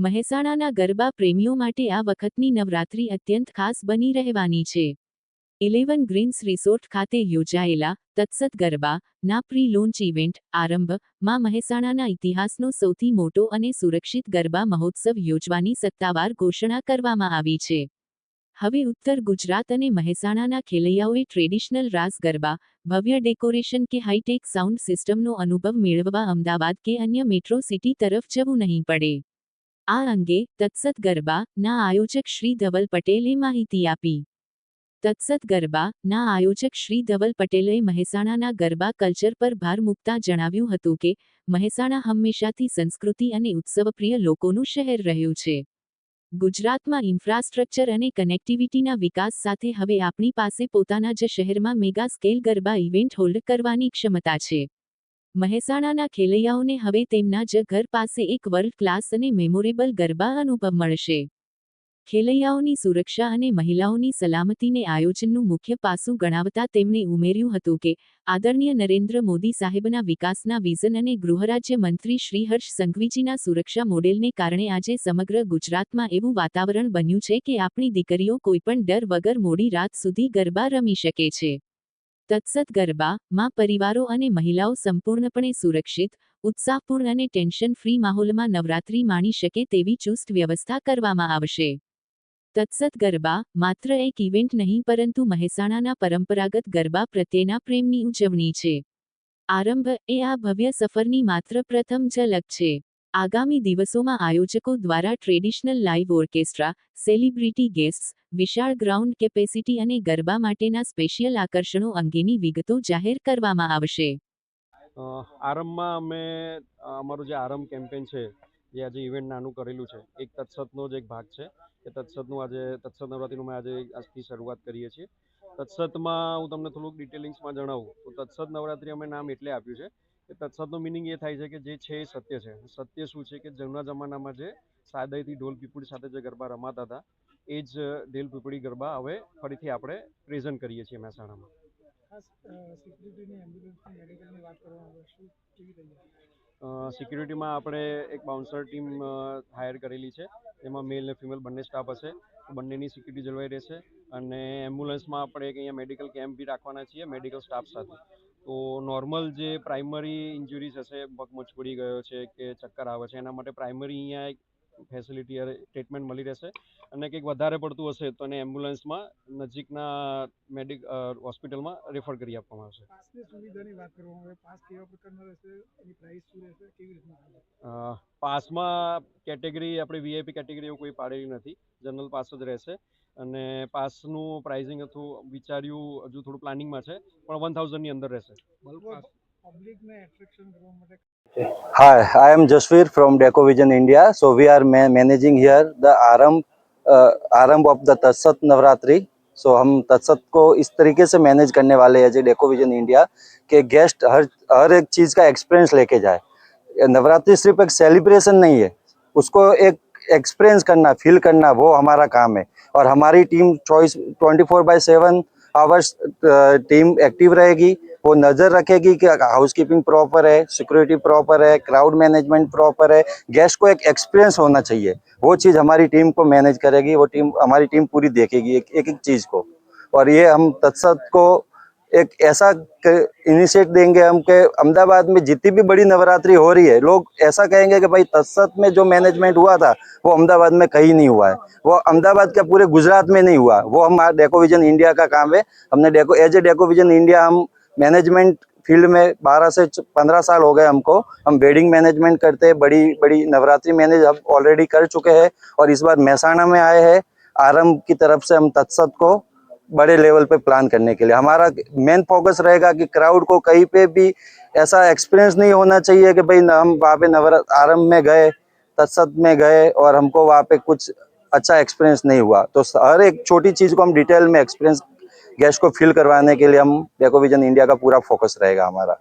મહેસાણાના ગરબા પ્રેમીઓ માટે આ વખતની નવરાત્રી અત્યંત ખાસ બની રહેવાની છે. 11 ગ્રીન્સ રિસોર્ટ ખાતે યોજાયેલા તત્સત ગરબાના પ્રી લોન્ચ ઇવેન્ટ આરંભ માં મહેસાણાના ઇતિહાસનો સૌથી મોટો અને સુરક્ષિત ગરબા મહોત્સવ યોજવાની સત્તાવાર ઘોષણા કરવામાં આવી છે. હવે ઉત્તર ગુજરાત અને મહેસાણાના ખેલૈયાઓએ ટ્રેડિશનલ રાસ ગરબા, ભવ્ય ડેકોરેશન કે હાઈટેક સાઉન્ડ સિસ્ટમનો અનુભવ મેળવવા અમદાવાદ કે અન્ય મેટ્રો સિટી તરફ જવું નહીં પડે. આ અંગે તત્સત ગરબાના આયોજક શ્રી ધવલ પટેલે માહિતી આપી. તત્સત ગરબાના આયોજક શ્રી ધવલ પટેલે મહેસાણાના ગરબા કલ્ચર પર ભાર મૂકતા જણાવ્યું હતું કે મહેસાણા હંમેશાથી સંસ્કૃતિ અને ઉત્સવપ્રિય લોકોનું શહેર રહ્યું છે. ગુજરાતમાં ઇન્ફ્રાસ્ટ્રક્ચર અને કનેક્ટિવિટીના વિકાસ સાથે હવે આપણી પાસે પોતાના જ શહેરમાં mega scale garba event hold કરવાની ક્ષમતા છે. મહેસાણાના ખેલૈયાઓને હવે તેમના જ ઘર પાસે એક વર્લ્ડ ક્લાસ અને મેમોરેબલ ગરબા અનુભવ મળશે. ખેલૈયાઓની સુરક્ષા અને મહિલાઓની સલામતીને આયોજનનું મુખ્ય પાસું ગણાવતા તેમણે ઉમેર્યું હતું કે આદરણીય નરેન્દ્ર મોદી સાહેબના વિકાસના વિઝન અને ગૃહરાજ્ય મંત્રી શ્રી હર્ષ સંઘવીજીના સુરક્ષા મોડેલને કારણે આજે સમગ્ર ગુજરાતમાં એવું વાતાવરણ બન્યું છે કે આપણી દીકરીઓ કોઈપણ ડર વગર મોડી રાત સુધી ગરબા રમી શકે છે. તત્સત ગરબામાં પરિવારો અને મહિલાઓ સંપૂર્ણપણે સુરક્ષિત, ઉત્સાહપૂર્ણ અને ટેન્શન ફ્રી માહોલમાં નવરાત્રી માણી શકે તેવી ચુસ્ત વ્યવસ્થા કરવામાં આવશે. તત્સત ગરબા માત્ર એક ઇવેન્ટ નહીં પરંતુ મહેસાણાના પરંપરાગત ગરબા પ્રત્યેના પ્રેમની ઉજવણી છે. આરંભ એ આ ભવ્ય સફરની માત્ર પ્રથમ ઝલક છે. આગામી દિવસોમાં આયોજકો દ્વારા ટ્રેડિશનલ લાઇવ ઓર્કેસ્ટ્રા, સેલિબ્રિટી ગેસ્ટ્સ, વિશાળ ગ્રાઉન્ડ કેપેસિટી અને ગરબા માટેના સ્પેશિયલ આકર્ષણો અંગેની વિગતો જાહેર કરવામાં આવશે. આરંભમાં અમે અમારું જે આરંભ કેમ્પેન છે, જે આજે ઇવેન્ટ નાનું કરેલું છે, એક તત્સતનો જ એક ભાગ છે. એ તત્સતનું આજે તત્સત નવરાત્રીનું આજે આજથી શરૂઆત કરીએ છીએ. તત્સતમાં હું તમને થોડુંક ડિટેલિંગ્સમાં જણાવું તો તત્સત નવરાત્રી અમે નામ એટલે આપ્યું છે કે તત્સતનો મિનિંગ એ થાય છે કે જે છે એ સત્ય છે. સત્ય શું છે કે જૂના જમાનામાં જે સાદાઈથી ઢોલ પીપળી સાથે જે ગરબા રમાતા હતા એ જ ઢોલ પીપળી ગરબા હવે ફરીથી આપણે પ્રેઝન્ટ કરીએ છીએ મહેસાણામાં. સિક્યુરિટીમાં આપણે એક બાઉન્સર ટીમ હાયર કરેલી છે. એમાં મેલ અને ફિમેલ બંને સ્ટાફ હશે. બંનેની સિક્યુરિટી જળવાઈ રહેશે. અને એમ્બ્યુલન્સમાં આપણે એક અહીંયા મેડિકલ કેમ્પ બી રાખવાના છીએ મેડિકલ સ્ટાફ સાથે. તો નોર્મલ જે પ્રાઇમરી ઇન્જરીઝ હશે, પગ મચકોડી ગયો છે કે ચક્કર આવે છે, એના માટે પ્રાઇમરી અહીંયા એક ફેસિલિટી ટ્રીટમેન્ટ મળી રહેશે. અને કંઈક વધારે પડતું હશે તો એને એમ્બ્યુલન્સમાં નજીકના હોસ્પિટલમાં રેફર કરી આપવામાં આવશે. પાસમાં કેટેગરી આપણે વીઆઈપી કેટેગરી એવું કોઈ પાડેલી નથી, જનરલ પાસ જ રહેશે. અને પાસનું પ્રાઇઝિંગ હતું વિચાર્યું હજુ થોડું પ્લાનિંગમાં છે, પણ 1000 ની અંદર રહેશે. Hi, I am Jasveer from Decovision India. So we are managing here the आरंभ of the तत्सत नवरात्रि. सो हम तत्सत को इस तरीके से मैनेज करने वाले हैं जी डेकोविजन इंडिया के गेस्ट हर एक चीज़ का एक्सपीरियंस लेके जाए. नवरात्रि सिर्फ एक सेलिब्रेशन नहीं है, उसको एक एक्सपीरियंस करना, फील करना, वो हमारा काम है. और हमारी टीम 24/7 आवर्स टीम एक्टिव रहेगी. वो नज़र रखेगी कि हाउस कीपिंग प्रॉपर है, सिक्योरिटी प्रॉपर है, क्राउड मैनेजमेंट प्रॉपर है. गेस्ट को एक एक्सपीरियंस होना चाहिए, वो चीज़ हमारी टीम को मैनेज करेगी. वो टीम हमारी टीम पूरी देखेगी एक एक चीज़ को. और ये हम तत्सत को एक ऐसा इनिशिएट देंगे हम के अहमदाबाद में जितनी भी बड़ी नवरात्रि हो रही है, लोग ऐसा कहेंगे कि भाई तत्सत में जो मैनेजमेंट हुआ था वो अहमदाबाद में कहीं नहीं हुआ है. वो अहमदाबाद का पूरे गुजरात में नहीं हुआ. वो हम डेकोविजन इंडिया का काम है. हमने एज ए डेकोविजन इंडिया हम मैनेजमेंट फील्ड में 12 से 15 साल हो गए हमको. हम वेडिंग मैनेजमेंट करते हैं, बड़ी बड़ी नवरात्रि मैनेज हम ऑलरेडी कर चुके हैं. और इस बार महसाणा में आए हैं आरंभ की तरफ से हम तत्सत को बड़े लेवल पे प्लान करने के लिए. हमारा मेन फोकस रहेगा कि क्राउड को कहीं पे भी ऐसा एक्सपीरियंस नहीं होना चाहिए कि भाई हम वहाँ पे आरंभ में गए, तत्सत में गए और हमको वहाँ पे कुछ अच्छा एक्सपीरियंस नहीं हुआ. तो हर एक छोटी चीज़ को हम डिटेल में एक्सपीरियंस गेस्ट को फील करवाने के लिए हम डेकोविजन इंडिया का पूरा फोकस रहेगा हमारा.